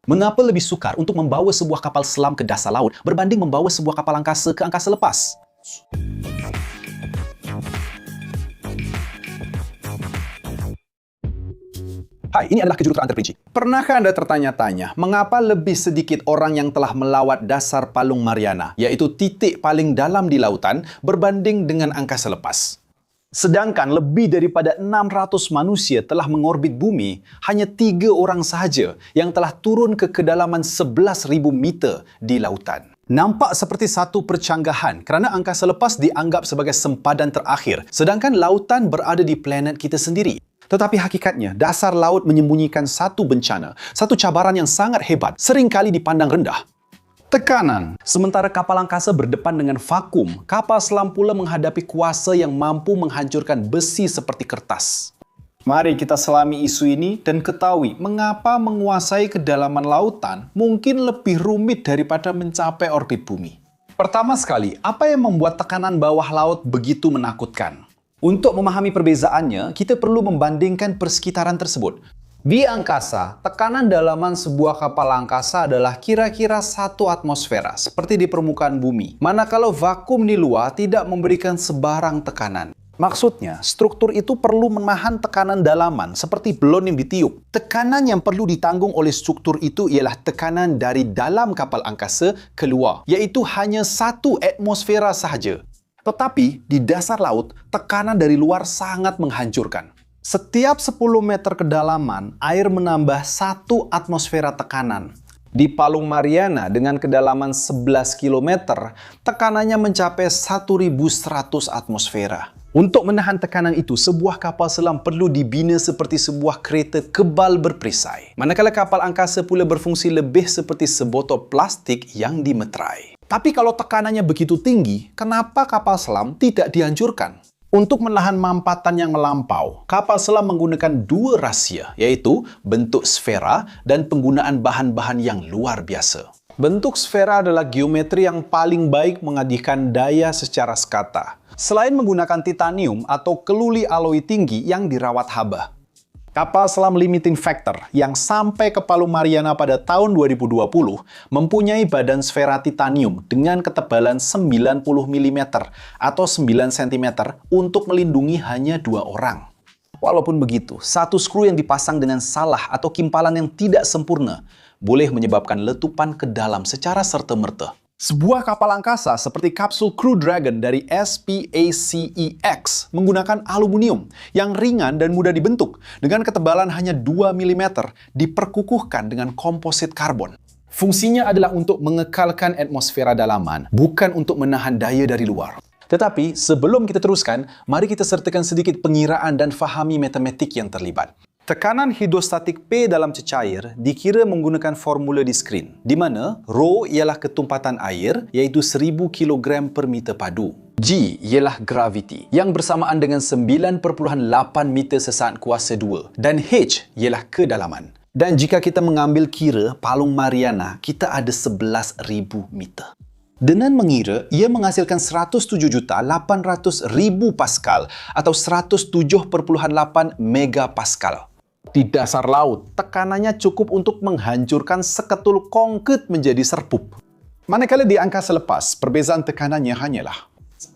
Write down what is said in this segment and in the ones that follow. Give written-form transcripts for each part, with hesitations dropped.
Mengapa lebih sukar untuk membawa sebuah kapal selam ke dasar laut berbanding membawa sebuah kapal angkasa ke angkasa lepas? Hai, ini adalah kejuruteraan terperinci. Pernahkah Anda tertanya-tanya, mengapa lebih sedikit orang yang telah melawat dasar Palung Mariana, iaitu titik paling dalam di lautan, berbanding dengan angkasa lepas? Sedangkan lebih daripada 600 manusia telah mengorbit bumi, hanya 3 orang sahaja yang telah turun ke kedalaman 11,000 meter di lautan. Nampak seperti satu percanggahan kerana angkasa lepas dianggap sebagai sempadan terakhir, sedangkan lautan berada di planet kita sendiri. Tetapi hakikatnya, dasar laut menyembunyikan satu bencana, satu cabaran yang sangat hebat, seringkali dipandang rendah. Tekanan. Sementara kapal angkasa berdepan dengan vakum, kapal selam pula menghadapi kuasa yang mampu menghancurkan besi seperti kertas. Mari kita selami isu ini dan ketahui mengapa menguasai kedalaman lautan mungkin lebih rumit daripada mencapai orbit bumi. Pertama sekali, apa yang membuat tekanan bawah laut begitu menakutkan? Untuk memahami perbezaannya, kita perlu membandingkan persekitaran tersebut. Di angkasa, tekanan dalaman sebuah kapal angkasa adalah kira-kira 1 atmosfera, seperti di permukaan bumi. Manakala vakum di luar tidak memberikan sebarang tekanan. Maksudnya, struktur itu perlu menahan tekanan dalaman, seperti belon yang ditiup. Tekanan yang perlu ditanggung oleh struktur itu ialah tekanan dari dalam kapal angkasa keluar, iaitu hanya 1 atmosfera sahaja. Tetapi, di dasar laut, tekanan dari luar sangat menghancurkan. Setiap 10 meter kedalaman, air menambah 1 atmosfera tekanan. Di Palung Mariana dengan kedalaman 11 km, tekanannya mencapai 1.100 atmosfera. Untuk menahan tekanan itu, sebuah kapal selam perlu dibina seperti sebuah kereta kebal berperisai. Manakala kapal angkasa pula berfungsi lebih seperti sebotol plastik yang dimeterai. Tapi kalau tekanannya begitu tinggi, kenapa kapal selam tidak dihancurkan? Untuk menahan mampatan yang melampau, kapal selam menggunakan 2 rahsia, yaitu bentuk sfera dan penggunaan bahan-bahan yang luar biasa. Bentuk sfera adalah geometri yang paling baik mengalihkan daya secara sekata, selain menggunakan titanium atau keluli aloi tinggi yang dirawat haba. Kapal selam limiting factor yang sampai ke Palung Mariana pada tahun 2020 mempunyai badan sfera titanium dengan ketebalan 90 mm atau 9 cm untuk melindungi hanya 2 orang. Walaupun begitu, satu skru yang dipasang dengan salah atau kimpalan yang tidak sempurna boleh menyebabkan letupan ke dalam secara serta-merta. Sebuah kapal angkasa seperti kapsul Crew Dragon dari SPACEX menggunakan aluminium yang ringan dan mudah dibentuk dengan ketebalan hanya 2 mm diperkukuhkan dengan komposit karbon. Fungsinya adalah untuk mengekalkan atmosfera dalaman, bukan untuk menahan daya dari luar. Tetapi sebelum kita teruskan, mari kita sertakan sedikit pengiraan dan fahami matematik yang terlibat. Tekanan hidrostatik P dalam cecair dikira menggunakan formula di skrin, di mana Rho ialah ketumpatan air, iaitu 1000 kg per meter padu. G ialah graviti, yang bersamaan dengan 9.8 meter sesaat kuasa 2. Dan H ialah kedalaman. Dan jika kita mengambil kira Palung Mariana, kita ada 11,000 meter. Dengan mengira, ia menghasilkan 107.800.000 Pascal atau 107.8 megapascal. Di dasar laut, tekanannya cukup untuk menghancurkan seketul konkrit menjadi serpup. Manakala di angkasa lepas, perbezaan tekanannya hanyalah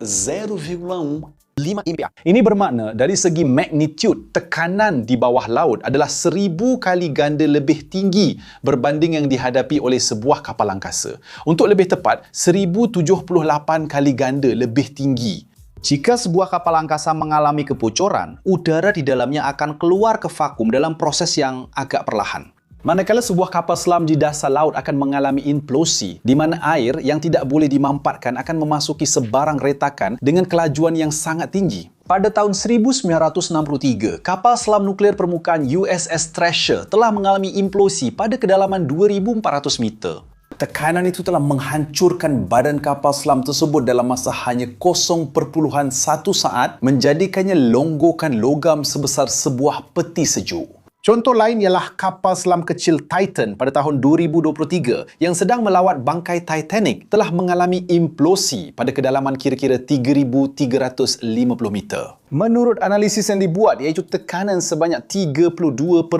0,15 ampere. Ini bermakna dari segi magnitude, tekanan di bawah laut adalah 1000 kali ganda lebih tinggi berbanding yang dihadapi oleh sebuah kapal angkasa. Untuk lebih tepat, 1078 kali ganda lebih tinggi. Jika sebuah kapal angkasa mengalami kebocoran, udara di dalamnya akan keluar ke vakum dalam proses yang agak perlahan. Manakala sebuah kapal selam di dasar laut akan mengalami implosi, di mana air yang tidak boleh dimampatkan akan memasuki sebarang retakan dengan kelajuan yang sangat tinggi. Pada tahun 1963, kapal selam nuklear permukaan USS Treasure telah mengalami implosi pada kedalaman 2.400 meter. Tekanan itu telah menghancurkan badan kapal selam tersebut dalam masa hanya 0,1 saat, menjadikannya longgokan logam sebesar sebuah peti sejuk. Contoh lain ialah kapal selam kecil Titan pada tahun 2023 yang sedang melawat bangkai Titanic telah mengalami implosi pada kedalaman kira-kira 3,350 meter. Menurut analisis yang dibuat, iaitu tekanan sebanyak 32.8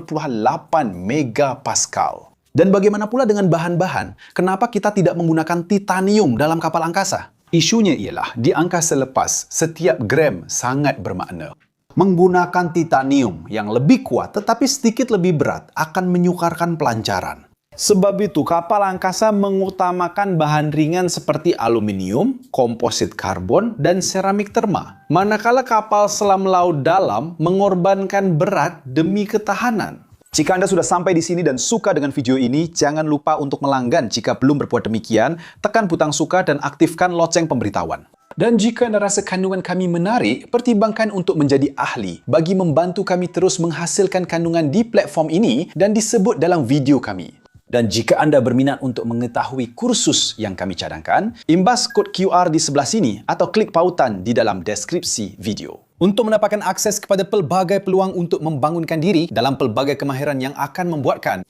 megapascal. Dan bagaimana pula dengan bahan-bahan? Kenapa kita tidak menggunakan titanium dalam kapal angkasa? Isunya ialah, di angkasa lepas, setiap gram sangat bermakna. Menggunakan titanium yang lebih kuat tetapi sedikit lebih berat akan menyukarkan pelancaran. Sebab itu, kapal angkasa mengutamakan bahan ringan seperti aluminium, komposit karbon, dan seramik terma. Manakala kapal selam laut dalam mengorbankan berat demi ketahanan. Jika Anda sudah sampai di sini dan suka dengan video ini, jangan lupa untuk melanggan. Jika belum berbuat demikian, tekan butang suka dan aktifkan loceng pemberitahuan. Dan jika Anda rasa kandungan kami menarik, pertimbangkan untuk menjadi ahli bagi membantu kami terus menghasilkan kandungan di platform ini dan disebut dalam video kami. Dan jika Anda berminat untuk mengetahui kursus yang kami cadangkan, imbas kod QR di sebelah sini atau klik pautan di dalam deskripsi video. Untuk mendapatkan akses kepada pelbagai peluang untuk membangunkan diri dalam pelbagai kemahiran yang akan membuatkan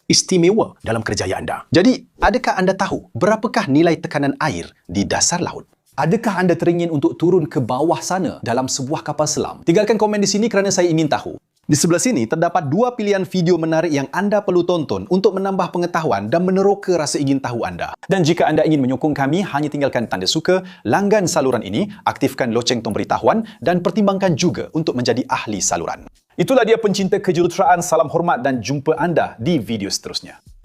istimewa dalam kerjaya anda. Jadi, adakah anda tahu berapakah nilai tekanan air di dasar laut? Adakah anda teringin untuk turun ke bawah sana dalam sebuah kapal selam? Tinggalkan komen di sini kerana saya ingin tahu. Di sebelah sini terdapat 2 pilihan video menarik yang anda perlu tonton untuk menambah pengetahuan dan meneroka rasa ingin tahu anda. Dan jika anda ingin menyokong kami, hanya tinggalkan tanda suka, langgan saluran ini, aktifkan loceng pemberitahuan dan pertimbangkan juga untuk menjadi ahli saluran. Itulah dia pencinta kejuruteraan, salam hormat dan jumpa anda di video seterusnya.